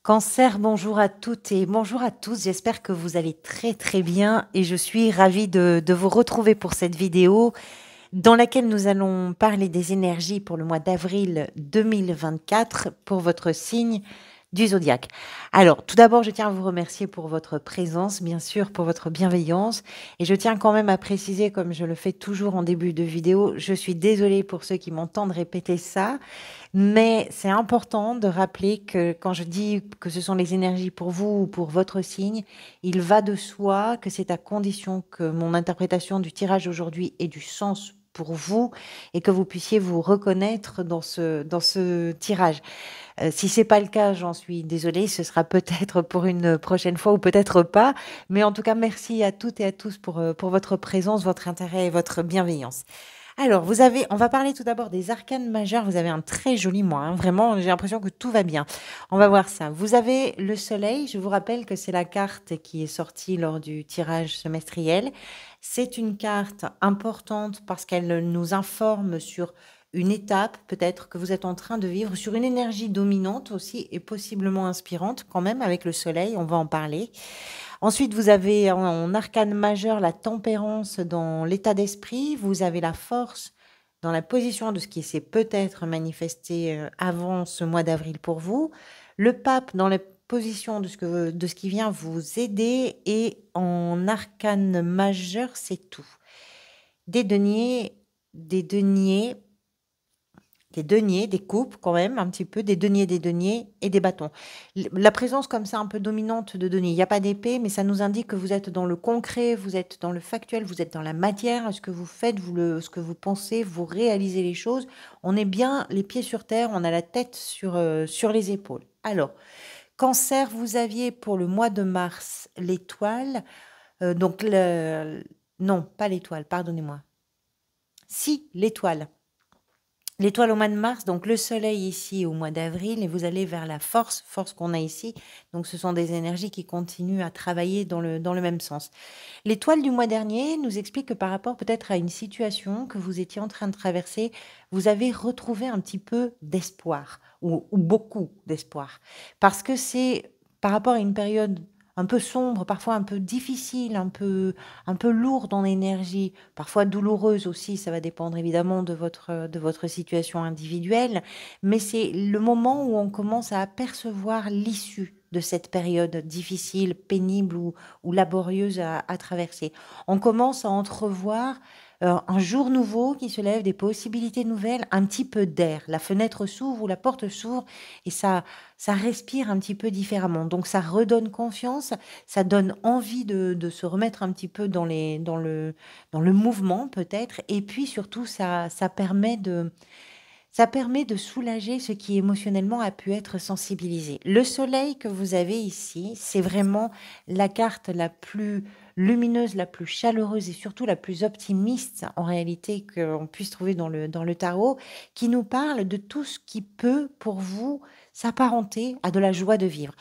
Cancer, bonjour à toutes et bonjour à tous. J'espère que vous allez très très bien et je suis ravie de vous retrouver pour cette vidéo dans laquelle nous allons parler des énergies pour le mois d'avril 2024 pour votre signe du zodiaque. Alors, tout d'abord, je tiens à vous remercier pour votre présence, bien sûr, pour votre bienveillance. Et je tiens quand même à préciser, comme je le fais toujours en début de vidéo, je suis désolée pour ceux qui m'entendent répéter ça. Mais c'est important de rappeler que quand je dis que ce sont les énergies pour vous ou pour votre signe, il va de soi que c'est à condition que mon interprétation du tirage aujourd'hui ait du sens pour vous et que vous puissiez vous reconnaître dans ce tirage. Si c'est pas le cas, j'en suis désolée, ce sera peut-être pour une prochaine fois ou peut-être pas. Mais en tout cas, merci à toutes et à tous pour votre présence, votre intérêt et votre bienveillance. Alors, on va parler tout d'abord des arcanes majeurs. Vous avez un très joli mois, hein. Vraiment, j'ai l'impression que tout va bien. On va voir ça. Vous avez le soleil. Je vous rappelle que c'est la carte qui est sortie lors du tirage semestriel. C'est une carte importante parce qu'elle nous informe sur une étape peut-être que vous êtes en train de vivre, sur une énergie dominante aussi et possiblement inspirante quand même avec le soleil. On va en parler. Ensuite, vous avez en arcane majeur la tempérance dans l'état d'esprit, vous avez la force dans la position de ce qui s'est peut-être manifesté avant ce mois d'avril pour vous, le pape dans la position de ce qui vient vous aider, et en arcane majeur, c'est tout. Des deniers, des deniers, des deniers, des coupes quand même, un petit peu, des deniers et des bâtons. La présence comme ça un peu dominante de deniers, il n'y a pas d'épée, mais ça nous indique que vous êtes dans le concret, vous êtes dans le factuel, vous êtes dans la matière, ce que vous faites, ce que vous pensez, vous réalisez les choses. On est bien les pieds sur terre, on a la tête sur les épaules. Alors, Cancer, vous aviez pour le mois de mars l'étoile, donc non, pas l'étoile, pardonnez-moi. Si, l'étoile. L'étoile au mois de mars, donc le soleil ici au mois d'avril, et vous allez vers la force qu'on a ici. Donc ce sont des énergies qui continuent à travailler dans le même sens. L'étoile du mois dernier nous explique que par rapport peut-être à une situation que vous étiez en train de traverser, vous avez retrouvé un petit peu d'espoir, ou beaucoup d'espoir. Parce que c'est par rapport à une période un peu sombre, parfois un peu difficile, un peu lourde en énergie, parfois douloureuse aussi, ça va dépendre évidemment de votre situation individuelle, mais c'est le moment où on commence à apercevoir l'issue de cette période difficile, pénible ou laborieuse à traverser. On commence à entrevoir un jour nouveau qui se lève, des possibilités nouvelles, un petit peu d'air. La fenêtre s'ouvre ou la porte s'ouvre et ça respire un petit peu différemment. Donc ça redonne confiance, ça donne envie de se remettre un petit peu dans le mouvement peut-être. Et puis surtout, ça permet de soulager ce qui émotionnellement a pu être sensibilisé. Le soleil que vous avez ici, c'est vraiment la carte la plus lumineuse, la plus chaleureuse et surtout la plus optimiste en réalité qu'on puisse trouver dans le tarot, qui nous parle de tout ce qui peut pour vous s'apparenter à de la joie de vivre.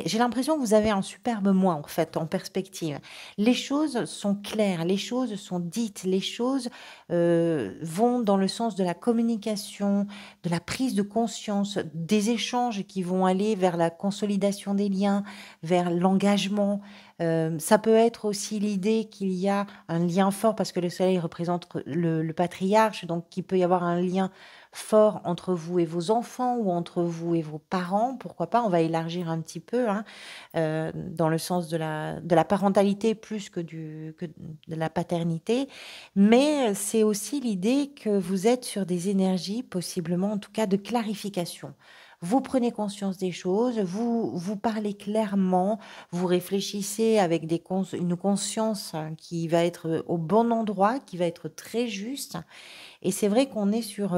J'ai l'impression que vous avez un superbe mois en fait en perspective. Les choses sont claires, les choses sont dites, les choses vont dans le sens de la communication, de la prise de conscience, des échanges qui vont aller vers la consolidation des liens, vers l'engagement. Ça peut être aussi l'idée qu'il y a un lien fort, parce que le soleil représente le patriarche, donc qu'il peut y avoir un lien fort entre vous et vos enfants ou entre vous et vos parents, pourquoi pas, on va élargir un petit peu, hein, dans le sens de la parentalité plus que de la paternité. Mais c'est aussi l'idée que vous êtes sur des énergies, possiblement en tout cas, de clarification. Vous prenez conscience des choses, vous parlez clairement, vous réfléchissez avec une conscience qui va être au bon endroit, qui va être très juste. Et c'est vrai on est sur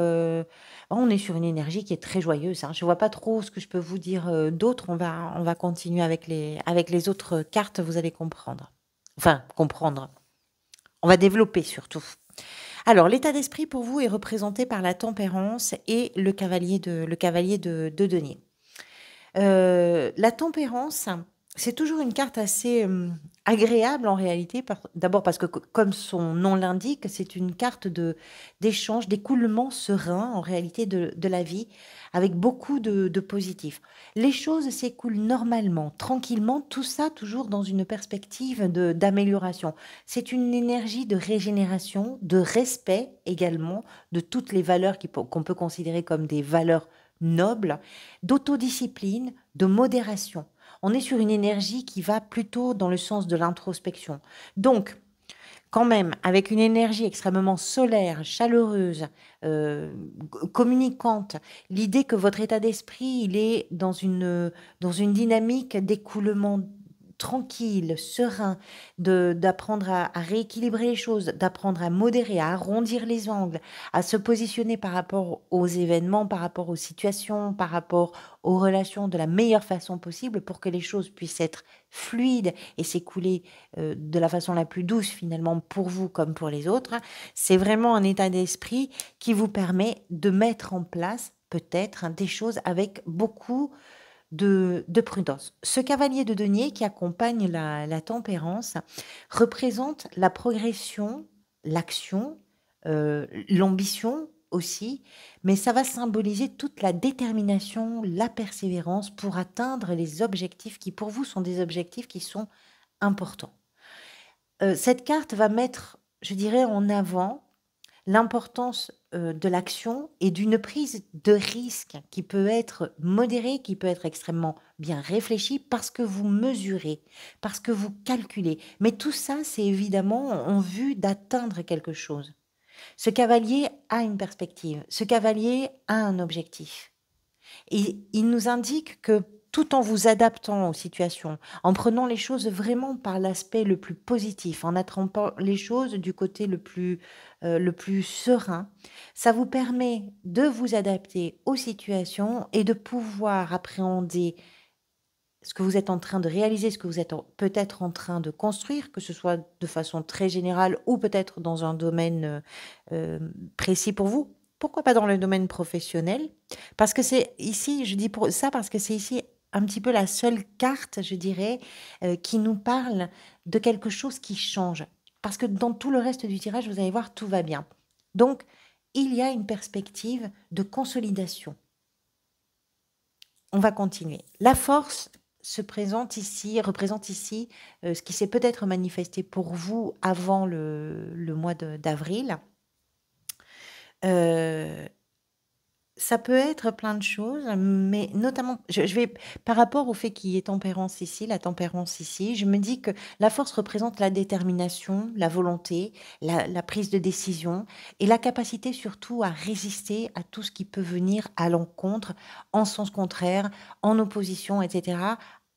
une énergie qui est très joyeuse, hein. Je vois pas trop ce que je peux vous dire d'autre. On va continuer avec les autres cartes, vous allez comprendre. Enfin, comprendre. On va développer surtout. Alors, l'état d'esprit pour vous est représenté par la tempérance et le cavalier de denier. La tempérance, C'est toujours une carte assez, agréable en réalité, d'abord parce que comme son nom l'indique, c'est une carte d'échange, d'écoulement serein en réalité de la vie, avec beaucoup de positif. Les choses s'écoulent normalement, tranquillement, tout ça toujours dans une perspective d'amélioration. C'est une énergie de régénération, de respect également de toutes les valeurs qu'on peut considérer comme des valeurs nobles, d'autodiscipline, de modération. On est sur une énergie qui va plutôt dans le sens de l'introspection. Donc, quand même, avec une énergie extrêmement solaire, chaleureuse, euh, communicante, l'idée que votre état d'esprit, il est dans une dynamique d'écoulement tranquille, serein, d'apprendre à rééquilibrer les choses, d'apprendre à modérer, à arrondir les angles, à se positionner par rapport aux événements, par rapport aux situations, par rapport aux relations de la meilleure façon possible pour que les choses puissent être fluides et s'écouler de la façon la plus douce finalement pour vous comme pour les autres. C'est vraiment un état d'esprit qui vous permet de mettre en place peut-être des choses avec beaucoup de prudence. Ce cavalier de denier qui accompagne la tempérance représente la progression, l'action, l'ambition aussi, mais ça va symboliser toute la détermination, la persévérance pour atteindre les objectifs qui pour vous sont des objectifs qui sont importants. Cette carte va mettre, je dirais, en avant l'importance de l'action et d'une prise de risque qui peut être modérée, qui peut être extrêmement bien réfléchie parce que vous mesurez, parce que vous calculez. Mais tout ça, c'est évidemment en vue d'atteindre quelque chose. Ce cavalier a une perspective, ce cavalier a un objectif. Et il nous indique que tout en vous adaptant aux situations, en prenant les choses vraiment par l'aspect le plus positif, en attrapant les choses du côté le plus serein, ça vous permet de vous adapter aux situations et de pouvoir appréhender ce que vous êtes en train de réaliser, ce que vous êtes peut-être en train de construire, que ce soit de façon très générale ou peut-être dans un domaine précis pour vous. Pourquoi pas dans le domaine professionnel? Parce que c'est ici, je dis pour ça parce que c'est ici un petit peu la seule carte, je dirais, qui nous parle de quelque chose qui change. Parce que dans tout le reste du tirage, vous allez voir, tout va bien. Donc, il y a une perspective de consolidation. On va continuer. La force se présente ici, représente ici ce qui s'est peut-être manifesté pour vous avant le mois d'avril. Ça peut être plein de choses, mais notamment, je vais, par rapport au fait qu'il y ait tempérance ici, la tempérance ici, je me dis que la force représente la détermination, la volonté, la prise de décision et la capacité surtout à résister à tout ce qui peut venir à l'encontre, en sens contraire, en opposition, etc.,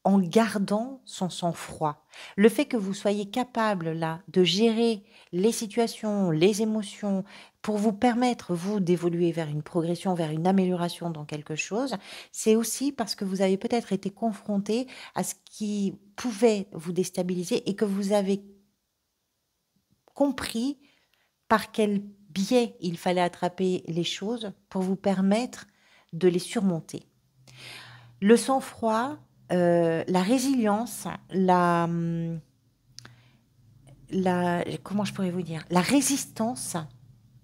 en gardant son sang-froid. Le fait que vous soyez capable là de gérer les situations, les émotions, pour vous permettre, vous, d'évoluer vers une progression, vers une amélioration dans quelque chose, c'est aussi parce que vous avez peut-être été confronté à ce qui pouvait vous déstabiliser et que vous avez compris par quel biais il fallait attraper les choses pour vous permettre de les surmonter. Le sang-froid, la résilience, comment je pourrais vous dire, la résistance,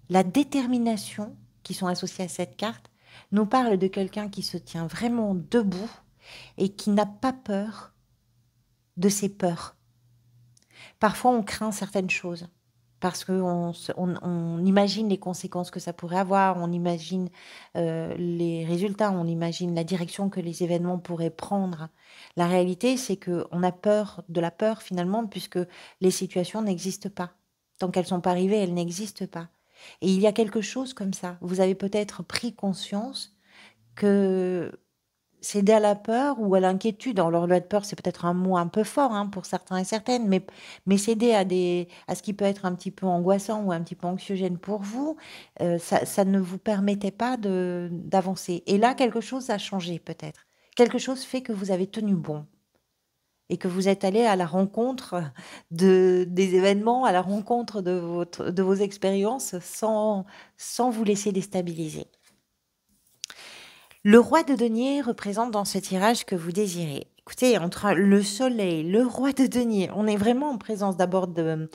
la détermination qui sont associées à cette carte nous parlent de quelqu'un qui se tient vraiment debout et qui n'a pas peur de ses peurs. Parfois, on craint certaines choses parce qu'on imagine les conséquences que ça pourrait avoir, on imagine les résultats, on imagine la direction que les événements pourraient prendre. La réalité, c'est qu'on a peur de la peur finalement puisque les situations n'existent pas. Tant qu'elles ne sont pas arrivées, elles n'existent pas. Et il y a quelque chose comme ça. Vous avez peut-être pris conscience que céder à la peur ou à l'inquiétude, alors le peur, c'est peut-être un mot un peu fort pour certains et certaines, mais céder à ce qui peut être un petit peu angoissant ou un petit peu anxiogène pour vous, ça ne vous permettait pas d'avancer. Et là, quelque chose a changé peut-être. Quelque chose fait que vous avez tenu bon et que vous êtes allé à la rencontre des événements, à la rencontre de vos expériences sans vous laisser déstabiliser. Le roi de denier représente dans ce tirage que vous désirez. Écoutez, entre le soleil, le roi de denier, on est vraiment en présence d'abord de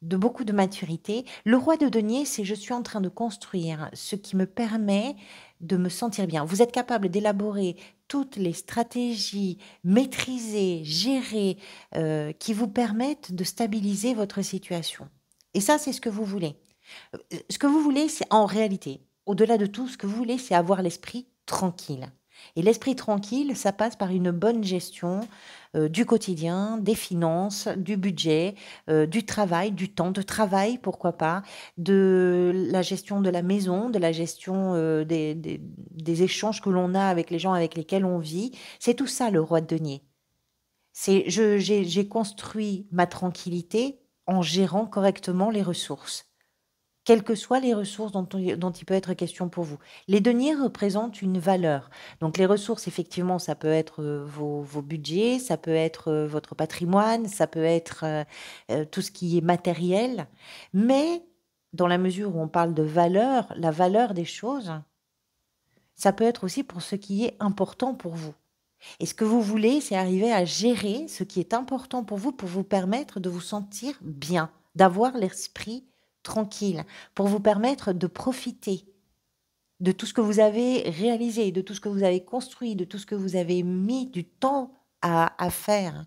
beaucoup de maturité. Le roi de denier, c'est je suis en train de construire ce qui me permet de me sentir bien. Vous êtes capable d'élaborer toutes les stratégies, maîtriser, gérer, qui vous permettent de stabiliser votre situation. Et ça, c'est ce que vous voulez. Ce que vous voulez, c'est en réalité, au-delà de tout, ce que vous voulez, c'est avoir l'esprit tranquille. Et l'esprit tranquille, ça passe par une bonne gestion du quotidien, des finances, du budget, du travail, du temps de travail, pourquoi pas, de la gestion de la maison, de la gestion des échanges que l'on a avec les gens avec lesquels on vit. C'est tout ça le roi de denier. J'ai construit ma tranquillité en gérant correctement les ressources, quelles que soient les ressources dont il peut être question pour vous. Les deniers représentent une valeur. Donc les ressources, effectivement, ça peut être vos budgets, ça peut être votre patrimoine, ça peut être tout ce qui est matériel. Mais dans la mesure où on parle de valeur, la valeur des choses, ça peut être aussi pour ce qui est important pour vous. Et ce que vous voulez, c'est arriver à gérer ce qui est important pour vous permettre de vous sentir bien, d'avoir l'esprit tranquille, pour vous permettre de profiter de tout ce que vous avez réalisé, de tout ce que vous avez construit, de tout ce que vous avez mis du temps à faire.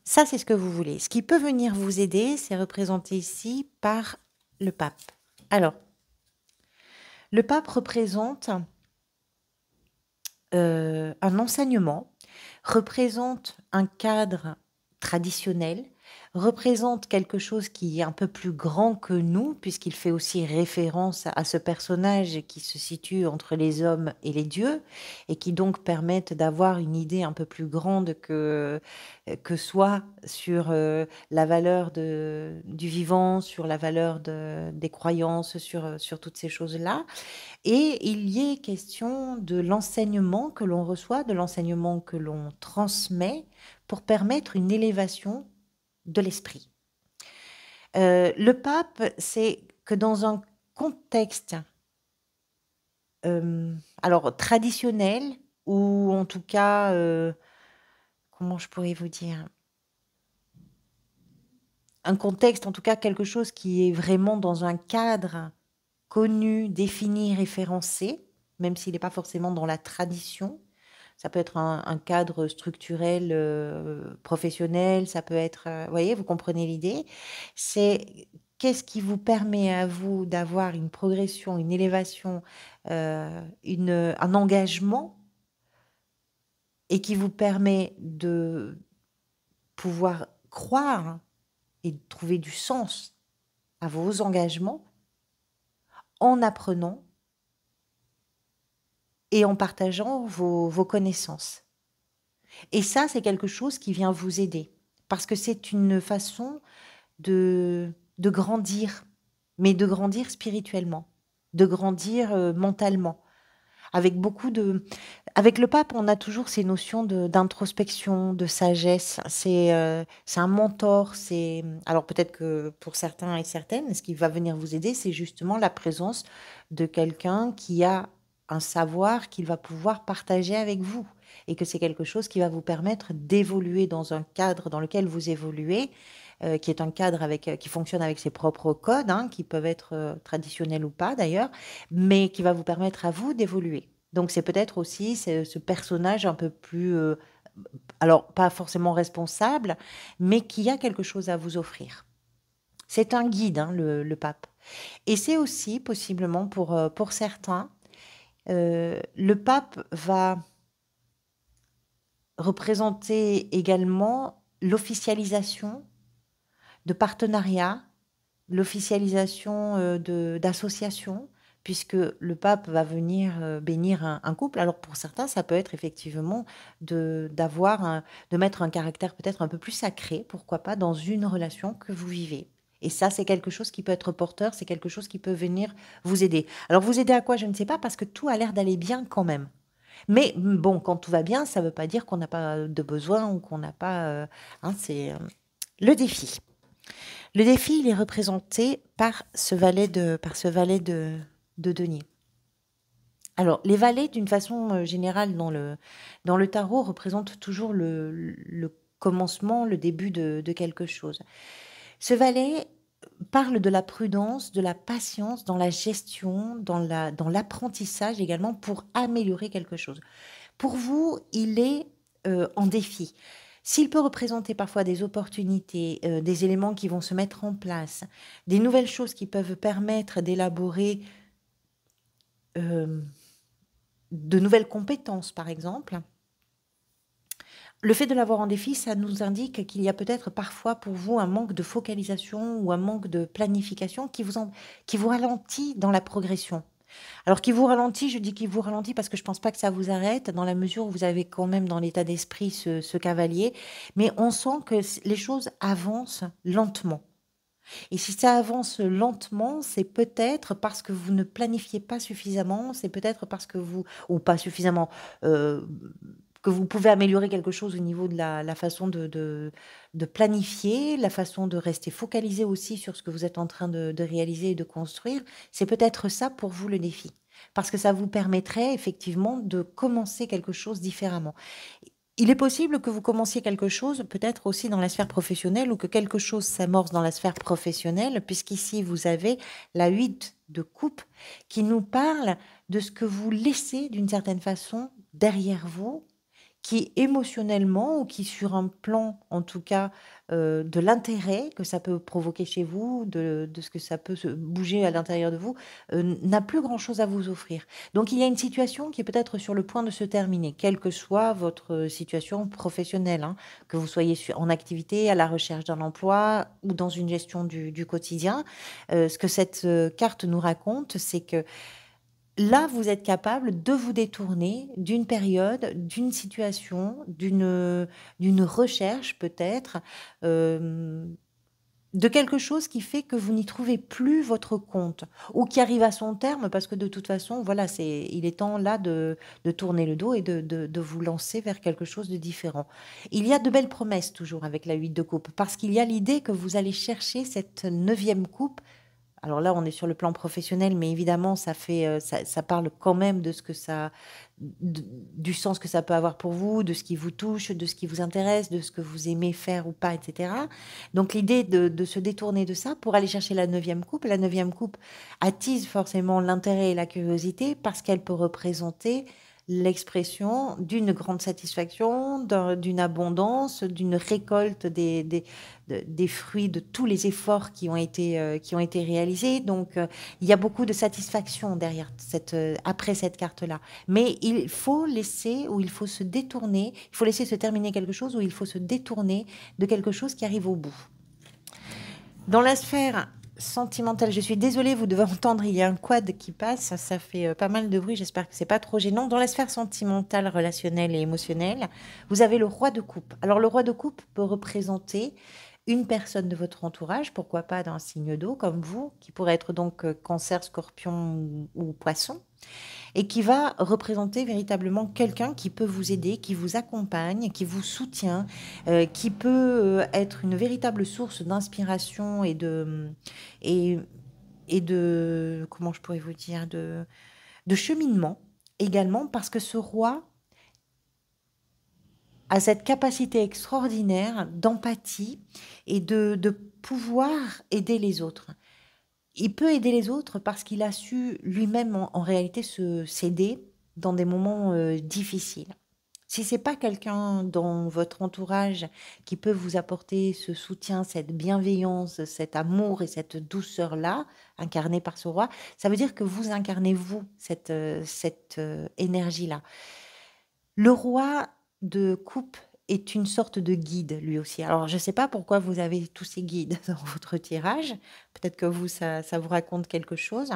Ça, c'est ce que vous voulez. Ce qui peut venir vous aider, c'est représenté ici par le pape. Alors, le pape représente un enseignement, représente un cadre traditionnel, représente quelque chose qui est un peu plus grand que nous, puisqu'il fait aussi référence à ce personnage qui se situe entre les hommes et les dieux, et qui donc permettent d'avoir une idée un peu plus grande que soi sur la valeur du vivant, sur la valeur des croyances, sur toutes ces choses-là. Et il y est question de l'enseignement que l'on reçoit, de l'enseignement que l'on transmet pour permettre une élévation de l'esprit. Le pape, c'est que dans un contexte alors traditionnel, ou en tout cas, comment je pourrais vous dire? Un contexte, en tout cas quelque chose qui est vraiment dans un cadre connu, défini, référencé, même s'il n'est pas forcément dans la tradition. Ça peut être un cadre structurel, professionnel, ça peut être, vous voyez, vous comprenez l'idée? C'est qu'est-ce qui vous permet à vous d'avoir une progression, une élévation, un engagement et qui vous permet de pouvoir croire et de trouver du sens à vos engagements en apprenant et en partageant vos connaissances. Et ça, c'est quelque chose qui vient vous aider parce que c'est une façon de grandir, mais de grandir spirituellement, de grandir mentalement. Avec avec le pape, on a toujours ces notions d'introspection, de sagesse. C'est un mentor. Alors peut-être que pour certains et certaines, ce qui va venir vous aider, c'est justement la présence de quelqu'un qui a un savoir qu'il va pouvoir partager avec vous et que c'est quelque chose qui va vous permettre d'évoluer dans un cadre dans lequel vous évoluez, qui est un cadre qui fonctionne avec ses propres codes, hein, qui peuvent être traditionnels ou pas d'ailleurs, mais qui va vous permettre à vous d'évoluer. Donc c'est peut-être aussi ce personnage un peu plus, alors pas forcément responsable, mais qui a quelque chose à vous offrir. C'est un guide, hein, le pape. Et c'est aussi possiblement pour certains, le pape va représenter également l'officialisation de partenariats, l'officialisation d'associations, puisque le pape va venir bénir un couple. Alors pour certains, ça peut être effectivement de mettre un caractère peut-être un peu plus sacré, pourquoi pas, dans une relation que vous vivez. Et ça, c'est quelque chose qui peut être porteur, c'est quelque chose qui peut venir vous aider. Alors vous aider à quoi, je ne sais pas, parce que tout a l'air d'aller bien quand même. Mais bon, quand tout va bien, ça ne veut pas dire qu'on n'a pas de besoin ou qu'on n'a pas... hein, c'est le défi. Le défi, il est représenté par ce valet de denier. Alors, les valets, d'une façon générale, dans le tarot, représentent toujours le commencement, le début de quelque chose. Ce valet parle de la prudence, de la patience dans la gestion, dans l'apprentissage également pour améliorer quelque chose. Pour vous, il est en défi. S'il peut représenter parfois des opportunités, des éléments qui vont se mettre en place, des nouvelles choses qui peuvent permettre d'élaborer euh, de nouvelles compétences, par exemple, le fait de l'avoir en défi, ça nous indique qu'il y a peut-être parfois pour vous un manque de focalisation ou un manque de planification qui vous ralentit dans la progression. Alors qui vous ralentit, je dis qui vous ralentit parce que je ne pense pas que ça vous arrête, dans la mesure où vous avez quand même dans l'état d'esprit ce cavalier, mais on sent que les choses avancent lentement. Et si ça avance lentement, c'est peut-être parce que vous ne planifiez pas suffisamment, c'est peut-être parce que vous, ou pas suffisamment, euh, que vous pouvez améliorer quelque chose au niveau de la façon de planifier, la façon de rester focalisé aussi sur ce que vous êtes en train de réaliser et de construire. C'est peut-être ça pour vous le défi. Parce que ça vous permettrait effectivement de commencer quelque chose différemment. Il est possible que vous commenciez quelque chose, peut-être aussi dans la sphère professionnelle, ou que quelque chose s'amorce dans la sphère professionnelle, puisqu'ici vous avez la 8 de coupe qui nous parle de ce que vous laissez d'une certaine façon derrière vous, qui émotionnellement ou qui sur un plan, en tout cas, de l'intérêt que ça peut provoquer chez vous, de ce que ça peut se bouger à l'intérieur de vous, n'a plus grand-chose à vous offrir. Donc il y a une situation qui est peut-être sur le point de se terminer, quelle que soit votre situation professionnelle, hein, que vous soyez en activité, à la recherche d'un emploi ou dans une gestion du quotidien. Ce que cette carte nous raconte, c'est que là, vous êtes capable de vous détourner d'une période, d'une situation, d'une recherche peut-être, hem, de quelque chose qui fait que vous n'y trouvez plus votre compte ou qui arrive à son terme parce que de toute façon, voilà, il est temps là de tourner le dos et de vous lancer vers quelque chose de différent. Il y a de belles promesses toujours avec la 8 de coupe parce qu'il y a l'idée que vous allez chercher cette neuvième coupe. Alors là, on est sur le plan professionnel, mais évidemment, ça parle quand même de ce que du sens que ça peut avoir pour vous, de ce qui vous touche, de ce qui vous intéresse, de ce que vous aimez faire ou pas, etc. Donc l'idée de se détourner de ça pour aller chercher la neuvième coupe attise forcément l'intérêt et la curiosité parce qu'elle peut représenter l'expression d'une grande satisfaction, d'une abondance, d'une récolte des fruits de tous les efforts qui ont été réalisés. Donc, il y a beaucoup de satisfaction derrière après cette carte-là. Mais il faut laisser, ou il faut se détourner, il faut laisser se terminer quelque chose, ou il faut se détourner de quelque chose qui arrive au bout. Dans la sphère sentimentale, je suis désolée, vous devez entendre, il y a un quad qui passe, ça fait pas mal de bruit, j'espère que c'est pas trop gênant. Dans la sphère sentimentale, relationnelle et émotionnelle, vous avez le roi de coupe. Alors le roi de coupe peut représenter une personne de votre entourage, pourquoi pas d'un signe d'eau comme vous, qui pourrait être donc cancer, scorpion ou poisson, et qui va représenter véritablement quelqu'un qui peut vous aider, qui vous accompagne, qui vous soutient, qui peut être une véritable source d'inspiration et, et de, comment je pourrais vous dire, de cheminement également, parce que ce roi a cette capacité extraordinaire d'empathie et de pouvoir aider les autres. Il peut aider les autres parce qu'il a su lui-même en réalité se s'aider dans des moments difficiles. Si c'est pas quelqu'un dans votre entourage qui peut vous apporter ce soutien, cette bienveillance, cet amour et cette douceur-là, incarnée par ce roi, ça veut dire que vous incarnez vous cette énergie-là. Le roi de coupe est une sorte de guide lui aussi. Alors je ne sais pas pourquoi vous avez tous ces guides dans votre tirage. Peut-être que vous, ça vous raconte quelque chose.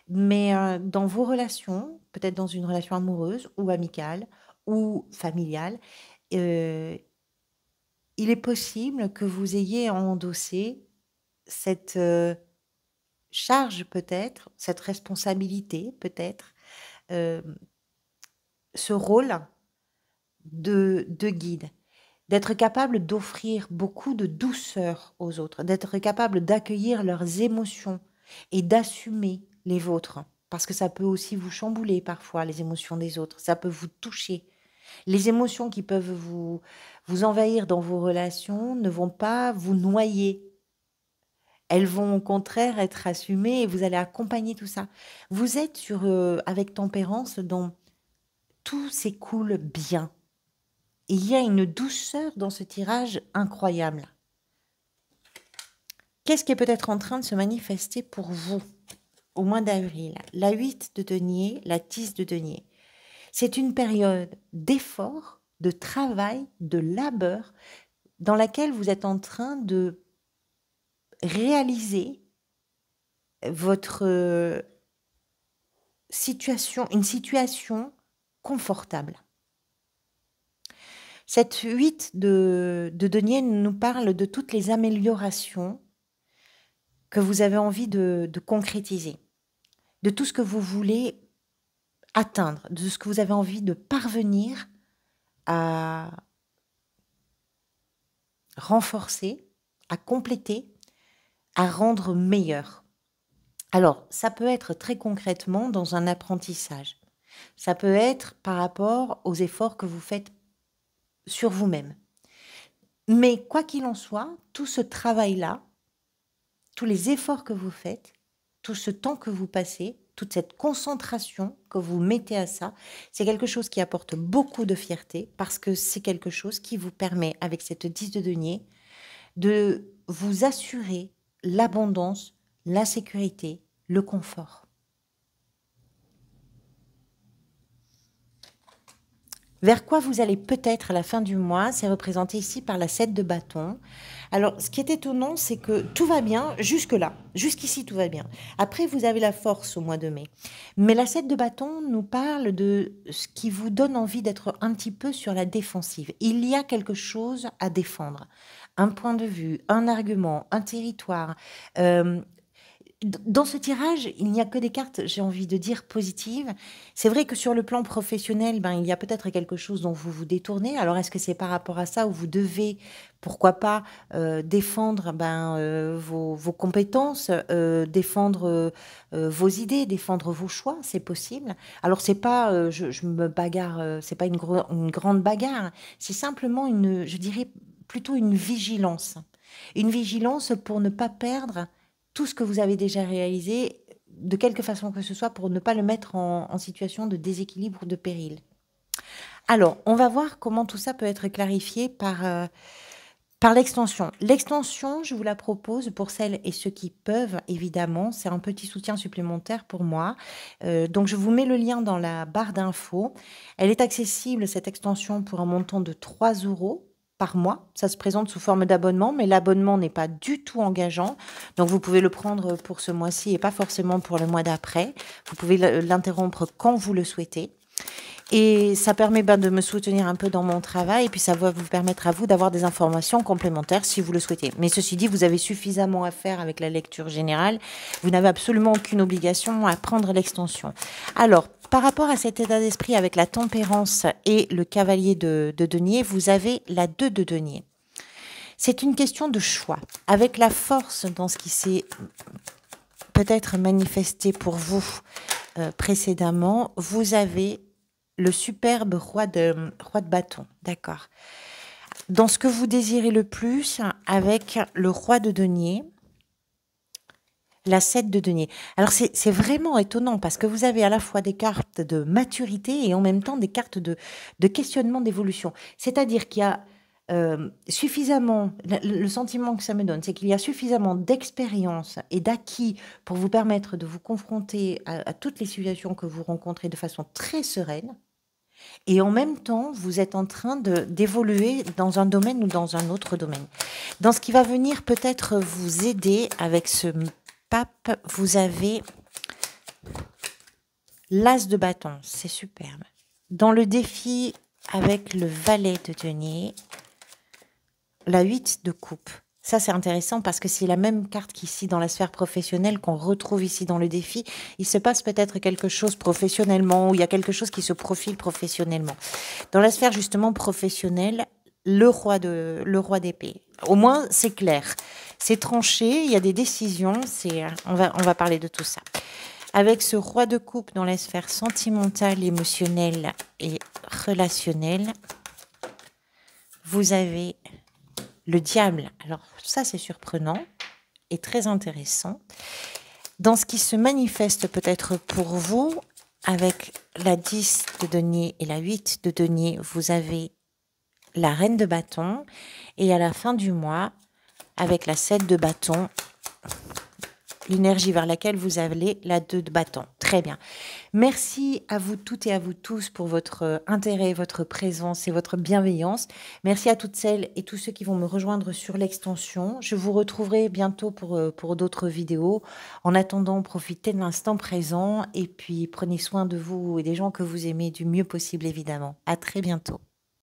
Mais dans vos relations, peut-être dans une relation amoureuse ou amicale ou familiale, euh, il est possible que vous ayez à endosser cette charge peut-être, cette responsabilité peut-être, euh, ce rôle de guide, d'être capable d'offrir beaucoup de douceur aux autres, d'être capable d'accueillir leurs émotions et d'assumer les vôtres. parce que ça peut aussi vous chambouler parfois, les émotions des autres. Ça peut vous toucher. Les émotions qui peuvent vous envahir dans vos relations ne vont pas vous noyer. Elles vont au contraire être assumées et vous allez accompagner tout ça. Vous êtes avec tempérance dont tout s'écoule bien. Et il y a une douceur dans ce tirage incroyable. Qu'est-ce qui est peut-être en train de se manifester pour vous au mois d'avril? La 8 de denier, la 10 de denier. C'est une période d'effort, de travail, de labeur dans laquelle vous êtes en train de réaliser votre situation, une situation confortable. Cette 8 de denier nous parle de toutes les améliorations que vous avez envie de concrétiser, de tout ce que vous voulez atteindre, de ce que vous avez envie de parvenir à renforcer, à compléter, à rendre meilleur. Alors, ça peut être très concrètement dans un apprentissage. Ça peut être par rapport aux efforts que vous faites sur vous-même. Mais quoi qu'il en soit, tout ce travail-là, tous les efforts que vous faites, tout ce temps que vous passez, toute cette concentration que vous mettez à ça, c'est quelque chose qui apporte beaucoup de fierté parce que c'est quelque chose qui vous permet, avec cette 10 de denier, de vous assurer l'abondance, la sécurité, le confort. Vers quoi vous allez peut-être à la fin du mois, c'est représenté ici par la 7 de bâton. Alors, ce qui est étonnant, c'est que tout va bien jusque-là. Jusqu'ici, tout va bien. Après, vous avez la force au mois de mai. Mais la 7 de bâton nous parle de ce qui vous donne envie d'être un petit peu sur la défensive. Il y a quelque chose à défendre. Un point de vue, un argument, un territoire. Dans ce tirage, il n'y a que des cartes, j'ai envie de dire, positives. C'est vrai que sur le plan professionnel, il y a peut-être quelque chose dont vous vous détournez. Alors, est-ce que c'est par rapport à ça où vous devez, pourquoi pas, défendre vos compétences, défendre vos idées, défendre vos choix? C'est possible. Alors, c'est pas, je me bagarre, c'est pas une grande bagarre. C'est simplement je dirais, plutôt une vigilance. Une vigilance pour ne pas perdre tout ce que vous avez déjà réalisé, de quelque façon que ce soit, pour ne pas le mettre en situation de déséquilibre ou de péril. Alors, on va voir comment tout ça peut être clarifié par l'extension. L'extension, je vous la propose pour celles et ceux qui peuvent, évidemment. C'est un petit soutien supplémentaire pour moi. Donc, je vous mets le lien dans la barre d'infos. Elle est accessible, cette extension, pour un montant de 3 € par mois. Ça se présente sous forme d'abonnement, mais l'abonnement n'est pas du tout engageant. Donc, vous pouvez le prendre pour ce mois-ci et pas forcément pour le mois d'après. Vous pouvez l'interrompre quand vous le souhaitez. Et ça permet de me soutenir un peu dans mon travail et puis ça va vous permettre à vous d'avoir des informations complémentaires si vous le souhaitez. Mais ceci dit, vous avez suffisamment à faire avec la lecture générale. Vous n'avez absolument aucune obligation à prendre l'extension. Alors, par rapport à cet état d'esprit avec la tempérance et le cavalier de denier, vous avez la 2 de denier. C'est une question de choix. Avec la force dans ce qui s'est peut-être manifesté pour vous précédemment, vous avez le superbe roi de bâton, d'accord. Dans ce que vous désirez le plus, avec le roi de denier, la 7 de denier. Alors, c'est vraiment étonnant parce que vous avez à la fois des cartes de maturité et en même temps des cartes de questionnement d'évolution. C'est-à-dire qu'il y a suffisamment, le sentiment que ça me donne, c'est qu'il y a suffisamment d'expérience et d'acquis pour vous permettre de vous confronter à toutes les situations que vous rencontrez de façon très sereine. Et en même temps, vous êtes en train d'évoluer dans un domaine ou dans un autre domaine. Dans ce qui va venir peut-être vous aider avec ce pape, vous avez l'as de bâton, c'est superbe. Dans le défi avec le valet de denier, la 8 de coupe. Ça, c'est intéressant parce que c'est la même carte qu'ici dans la sphère professionnelle qu'on retrouve ici dans le défi. Il se passe peut-être quelque chose professionnellement ou il y a quelque chose qui se profile professionnellement. Dans la sphère justement professionnelle, le roi d'épée. Au moins, c'est clair. C'est tranché, il y a des décisions. On va parler de tout ça. Avec ce roi de coupe dans la sphère sentimentale, émotionnelle et relationnelle, vous avez le diable. Alors ça, c'est surprenant et très intéressant. Dans ce qui se manifeste peut-être pour vous, avec la 10 de denier et la 8 de denier, vous avez la reine de bâton. Et à la fin du mois, avec la 7 de bâton, l'énergie vers laquelle vous allez, la 2 de bâton. Très bien. Merci à vous toutes et à vous tous pour votre intérêt, votre présence et votre bienveillance. Merci à toutes celles et tous ceux qui vont me rejoindre sur l'extension. Je vous retrouverai bientôt pour d'autres vidéos. En attendant, profitez de l'instant présent et puis prenez soin de vous et des gens que vous aimez du mieux possible, évidemment. À très bientôt.